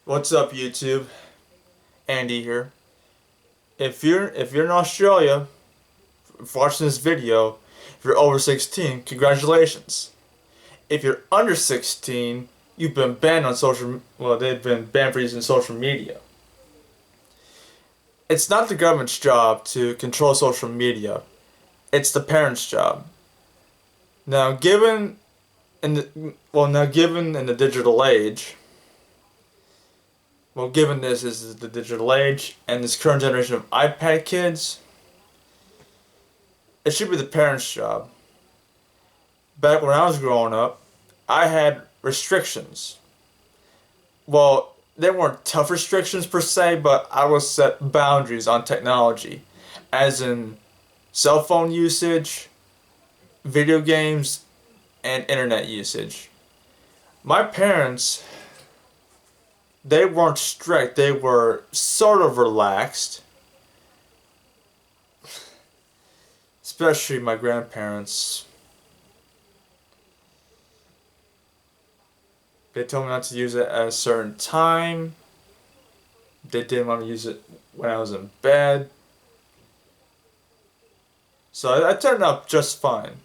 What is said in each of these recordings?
What's up, YouTube? Andy here. If you're in Australia watching this video, if you're over 16, congratulations. If you're under 16, you've been banned on they've been banned for using social media. It's not the government's job to control social media. It's the parents' job. Now, given in the digital age, given this is the digital age and this current generation of iPad kids, it should be the parents' job. Back when I was growing up, I had restrictions. Well, they weren't tough restrictions per se, but I was set boundaries on technology, as in cell phone usage, video games, and internet usage. My parents, they weren't strict, they were sort of relaxed. Especially my grandparents. They told me not to use it at a certain time. They didn't want to use it when I was in bed. So I turned out just fine.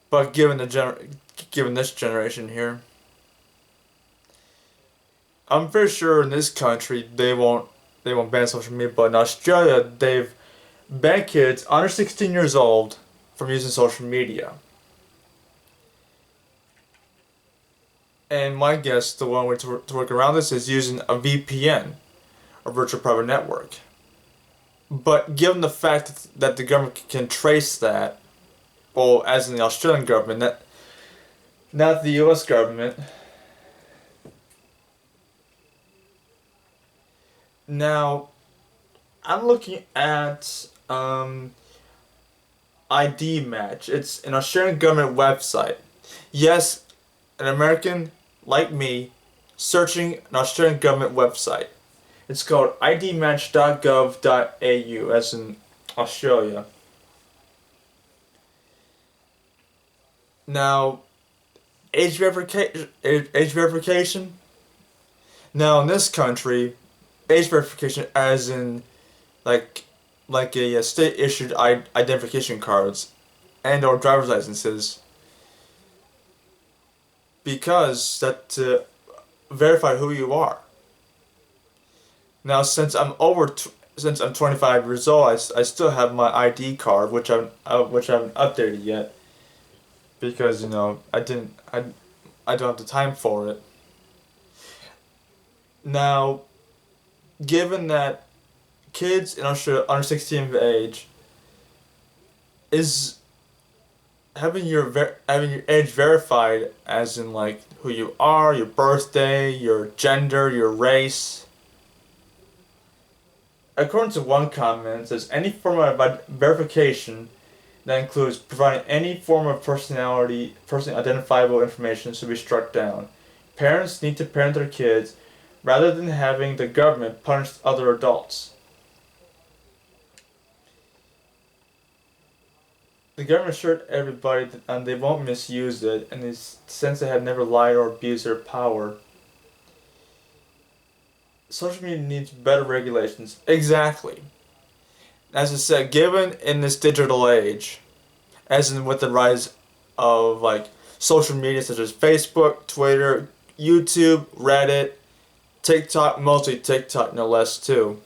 But given this generation here, I'm pretty sure in this country they won't ban social media, but in Australia they've banned kids under 16 years old from using social media. And my guess, the one way to work around this is using a VPN, a virtual private network. But given the fact that the government can trace that, well, as in the Australian government, not the U.S. government. Now, I'm looking at ID Match. It's an Australian government website. Yes, an American like me searching an Australian government website. It's called idmatch.gov.au, as in Australia. Now, age verification. Now, in this country, age verification, as in like a state issued identification cards and or driver's licenses, because that to verify who you are. Now, since I'm 25 years old, I still have my ID card, which I haven't updated yet, because I don't have the time for it. Now, given that kids in Australia under 16 of age is having your age verified, as in like who you are, your birthday, your gender, your race. According to one comment, it says any form of verification that includes providing any form of personally identifiable information should be struck down. Parents need to parent their kids rather than having the government punish other adults. The government assured everybody that they won't misuse it, and since they have never lied or abused their power. Social media needs better regulations. Exactly. As I said, given in this digital age, as in with the rise of social media such as Facebook, Twitter, YouTube, Reddit, TikTok, mostly TikTok no less too.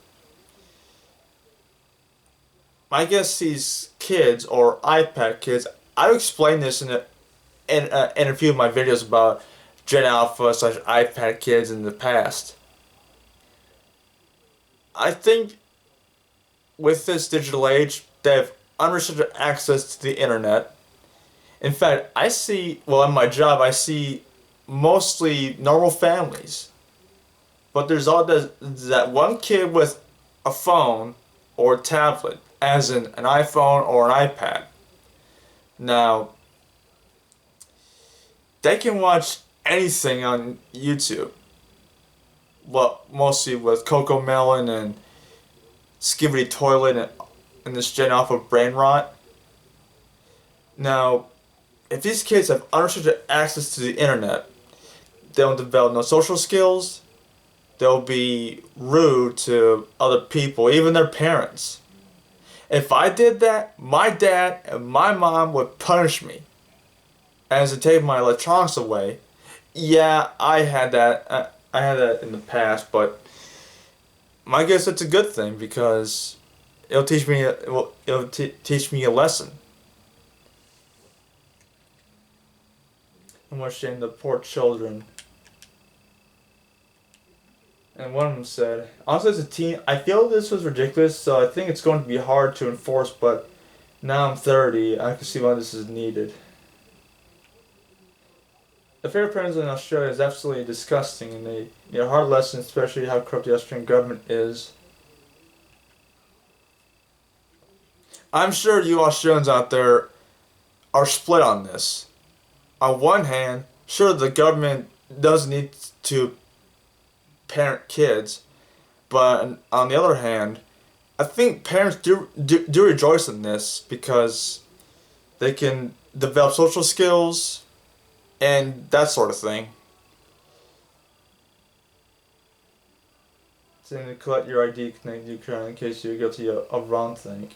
I guess these kids, or iPad kids, I've explained this in a few of my videos about Gen Alpha / iPad kids in the past. I think with this digital age, they have unrestricted access to the internet. In fact, in my job, I see mostly normal families. But there's all that one kid with a phone or a tablet, as in an iPhone or an iPad. Now, they can watch anything on YouTube. Well, mostly with Coco Melon and Skibidi Toilet and this Gen Alpha brain rot. Now, if these kids have unrestricted access to the internet, they don't develop no social skills, they'll be rude to other people, even their parents. If I did that, my dad and my mom would punish me as to take my electronics away. Yeah, I had that. I had that in the past, but I guess it's a good thing because it'll teach me. It'll teach me a lesson. I'm ashamed of poor children. And one of them said, "Also, as a teen, I feel this was ridiculous, so I think it's going to be hard to enforce. But now I'm 30, I can see why this is needed." The fair prison in Australia is absolutely disgusting, and they need a hard lesson, especially how corrupt the Australian government is. I'm sure you Australians out there are split on this. On one hand, sure, the government does need to parent kids, but on the other hand, I think parents do rejoice in this because they can develop social skills and that sort of thing. Saying to collect your ID, connect your account in case you're guilty of wrong thing.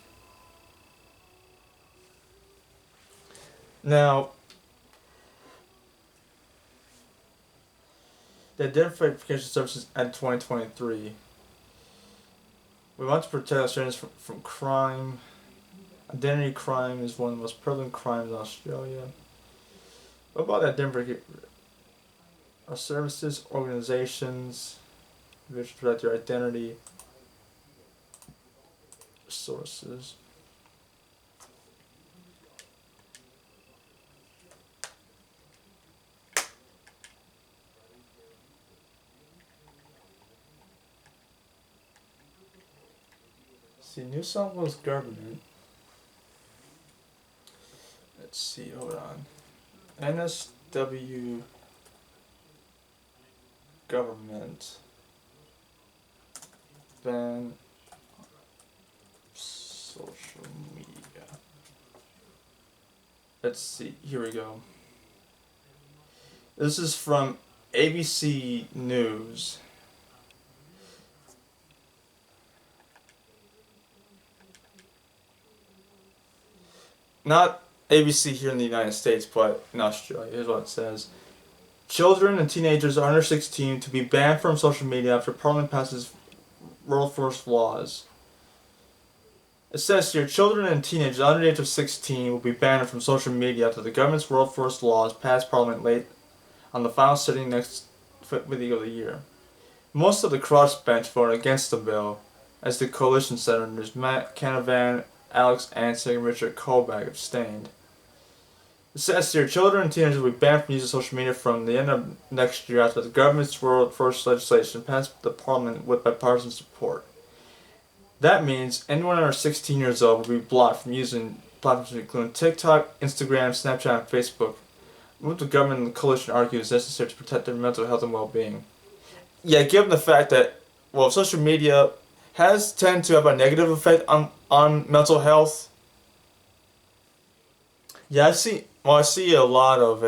Now, the Identification Services Act 2023. We want to protect Australians from crime. Identity crime is one of the most prevalent crimes in Australia. What about identification? Our services, organizations, which protect your identity, sources. See, New South Wales government. Let's see, hold on. NSW government ban social media. Let's see, here we go. This is from ABC News. Not ABC here in the United States, but in Australia. Here's what it says. Children and teenagers under 16 to be banned from social media after Parliament passes world first laws. It says here, children and teenagers under the age of 16 will be banned from social media after the government's world first laws passed Parliament late on the final sitting next week of the year. Most of the crossbench voted against the bill, as the coalition senators Matt Canavan, Alex Ansing, and Richard Colbeck abstained. It says here, children and teenagers will be banned from using social media from the end of next year after the government's world first legislation passed the Parliament with bipartisan support. That means anyone under 16 years old will be blocked from using platforms including TikTok, Instagram, Snapchat, and Facebook. What the government and the coalition argue is necessary to protect their mental health and well-being. Yeah, given the fact that, well, social media has tended to have a negative effect on mental health. Yeah, I see a lot of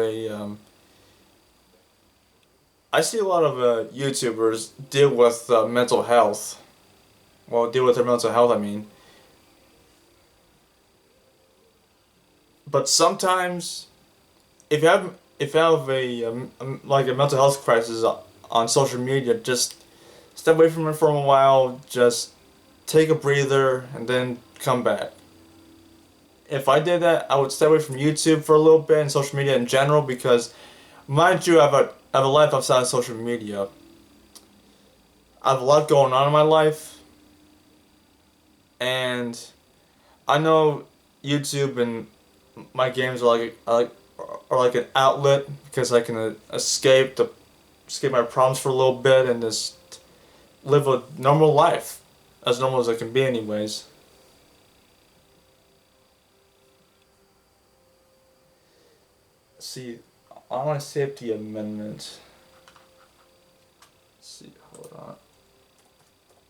YouTubers deal with mental health. Well, deal with their mental health, I mean. But sometimes, if you have like a mental health crisis on social media, just step away from it for a while. Just take a breather and then come back. If I did that, I would stay away from YouTube for a little bit and social media in general because, mind you, I have a life outside of social media. I have a lot going on in my life. And I know YouTube and my games are like an outlet because I can escape my problems for a little bit and just live a normal life, as normal as I can be anyways. See, online safety amendment. Let's see, hold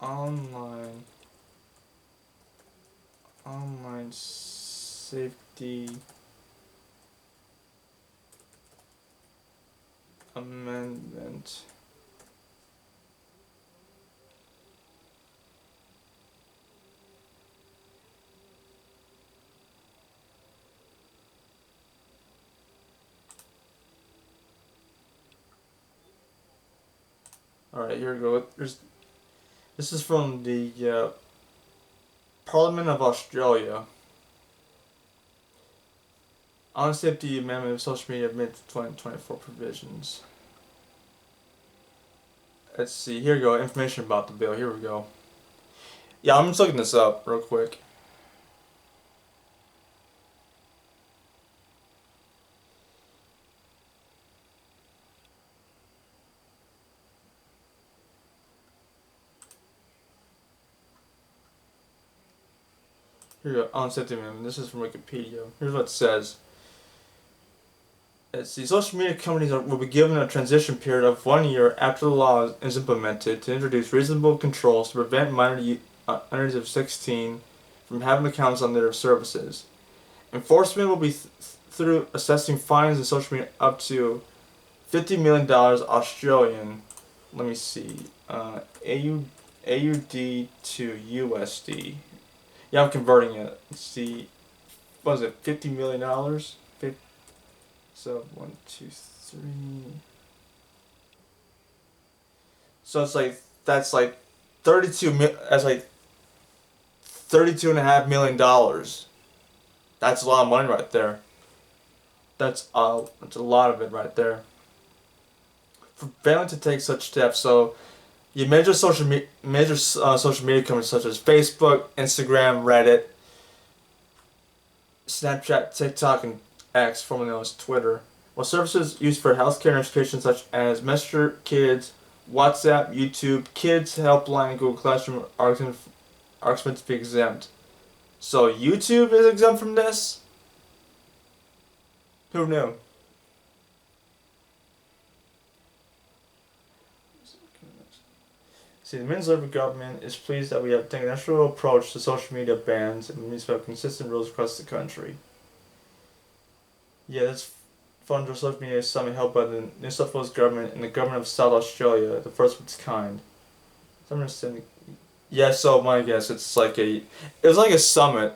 on. Online safety amendment. Alright, here we go. This is from the Parliament of Australia. On safety amendment of social media mid 2024 provisions. Let's see, here we go. Information about the bill. Here we go. Yeah, I'm just looking this up real quick. Here we go. On safety amendment. This is from Wikipedia. Here's what it says. Let's see. Social media companies will be given a transition period of 1 year after the law is implemented to introduce reasonable controls to prevent minors of 16 from having accounts on their services. Enforcement will be through assessing fines in social media up to $50 million Australian. Let me see. AUD to USD. Yeah, I'm converting it. Let's see. What was it? $50 million? So 1, 2, 3. So it's like that's like 32. That's like $32.5 million. That's a lot of money right there. That's a lot of it right there. For failing to take such steps, so you major social media companies such as Facebook, Instagram, Reddit, Snapchat, TikTok, and X, formerly known as Twitter, while services used for healthcare and education such as Messenger, Kids, WhatsApp, YouTube, Kids Helpline, and Google Classroom are expected to be exempt. So YouTube is exempt from this? Who knew? See, the Minnesota government is pleased that we have taken a national approach to social media bans and we have consistent rules across the country. Yeah, this Federal Social Media Summit held by the New South Wales government and the government of South Australia, the first of its kind. Yeah, so my guess it was like a summit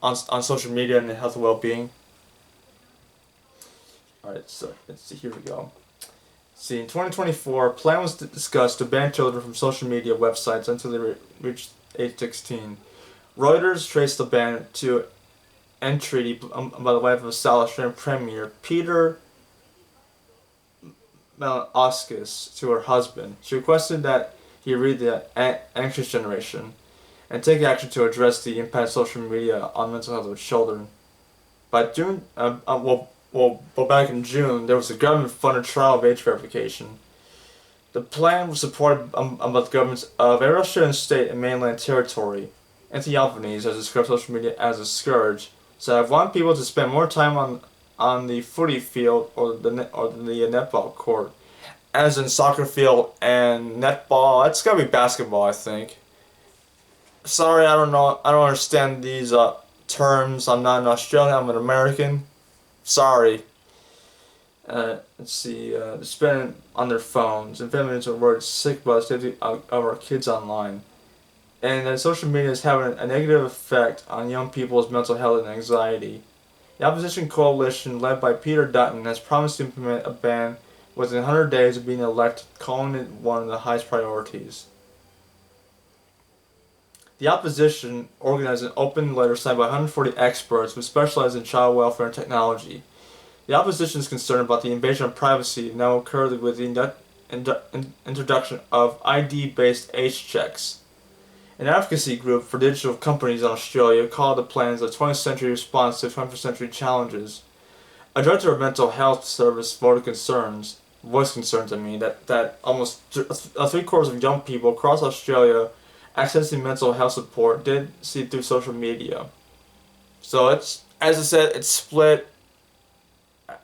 on social media and health and well-being. Alright, so here we go. See, in 2024, a plan was discussed to ban children from social media websites until they reached age 16. Reuters traced the ban to entreaty by the wife of South Australian Premier Peter Malinauskas to her husband. She requested that he read the Anxious Generation and take action to address the impact of social media on mental health of children. By June, back in June, there was a government-funded trial of age verification. The plan was supported by the governments of every Australian state and mainland territory. Anthony Albanese has described social media as a scourge, so I want people to spend more time on the footy field or the netball court, as in soccer field and netball. It's gotta be basketball, I think. Sorry, I don't know. I don't understand these terms. I'm not an Australian. I'm an American. Sorry. Let's see. They're spending on their phones and families are worried sick about the safety of our kids online. And social media is having a negative effect on young people's mental health and anxiety. The opposition coalition, led by Peter Dutton, has promised to implement a ban within 100 days of being elected, calling it one of the highest priorities. The opposition organized an open letter signed by 140 experts who specialize in child welfare and technology. The opposition is concerned about the invasion of privacy now occurred with the introduction of ID-based age checks. An advocacy group for digital companies in Australia called the plans a 20th century response to 21st century challenges. A director of mental health service voiced concerns that almost 3/4 of young people across Australia accessing mental health support did see through social media. So it's, as I said, it's split. I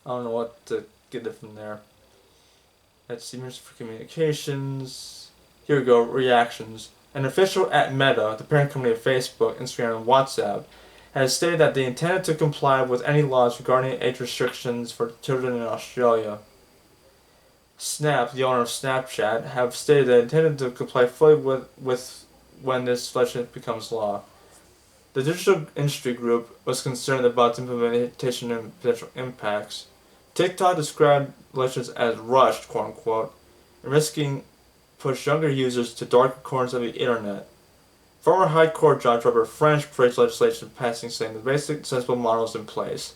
don't know what to get it from there. Let's see, Minister for Communications. Here we go, reactions. An official at Meta, the parent company of Facebook, Instagram, and WhatsApp, has stated that they intended to comply with any laws regarding age restrictions for children in Australia. Snap, the owner of Snapchat, have stated they intended to comply fully with when this legislation becomes law. The digital industry group was concerned about implementation and potential impacts. TikTok described legislation as rushed, quote unquote, risking push younger users to darker corners of the internet. Former High Court Judge Robert French praised legislation passing saying the basic sensible model is in place.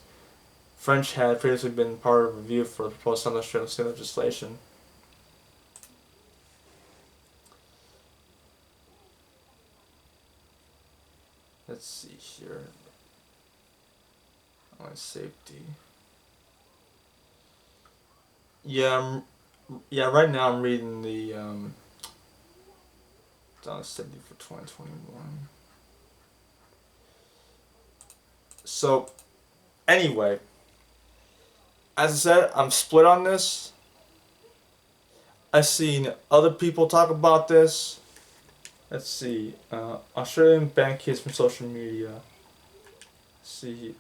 French had previously been part of a review for the proposed South Australian state legislation. Let's see here. Online safety. Yeah, right now I'm reading the safety for 2021. So, anyway, as I said, I'm split on this. I've seen other people talk about this. Let's see. Australian ban kids from social media. Let's see.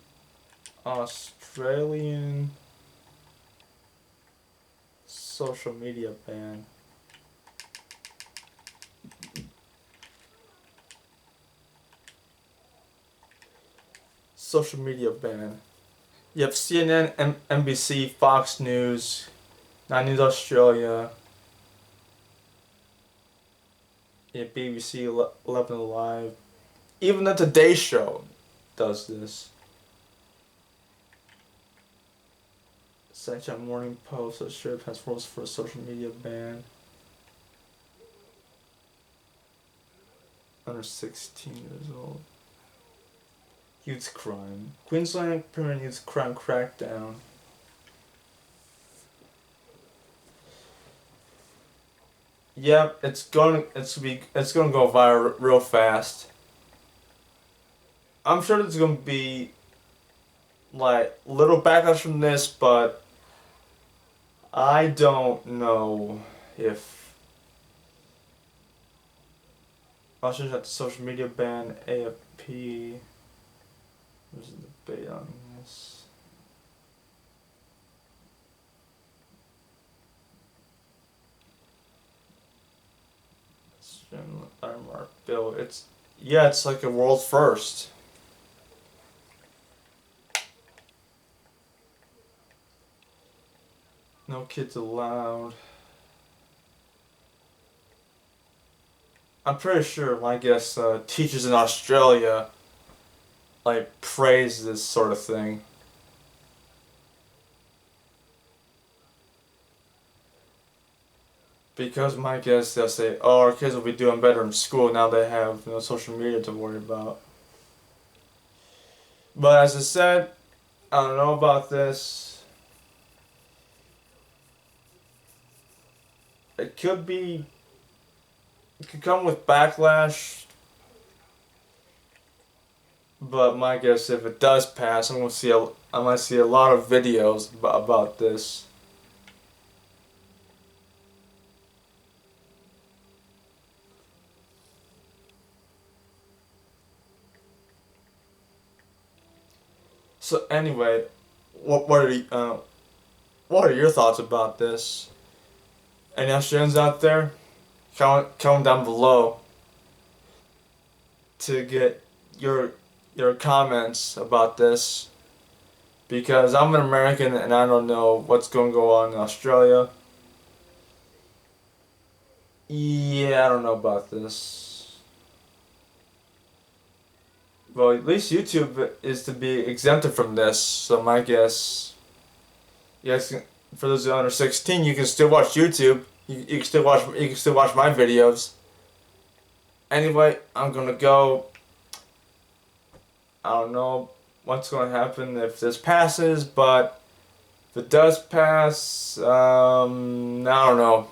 Australian social media ban. Social media ban. You have CNN, NBC, Fox News, 9 News Australia, yeah, BBC, 11 Alive. Even the Today Show does this. Sunshine Morning Post, Australia has rules for a social media ban. Under 16 years old. Youth crime. Queensland permanent youth crime crackdown. Yep, it's gonna go viral real fast. I'm sure there's gonna be like little backlash from this, but I don't know if Australia's got the social media ban, AFP. There's a debate on this. Landmark bill. It's like a world first. No kids allowed. I'm pretty sure, I guess, teachers in Australia like praise this sort of thing. Because my guess, they'll say, oh, our kids will be doing better in school now they have social media to worry about. But as I said, I don't know about this. It could come with backlash. But my guess, if it does pass, I might see a lot of videos about this. So anyway, what are your thoughts about this? Any Australians out there? Comment down below to get your comments about this, because I'm an American and I don't know what's going to go on in Australia. Yeah, I don't know about this. Well, at least YouTube is to be exempted from this, so my guess, yes, for those who are under 16, you can still watch YouTube. You can still watch my videos. Anyway, I'm gonna go. I don't know what's going to happen if this passes, but if it does pass, I don't know.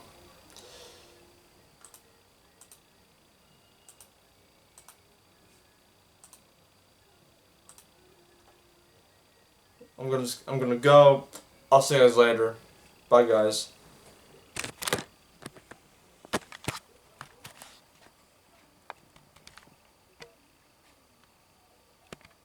I'm gonna go. I'll see you guys later. Bye, guys.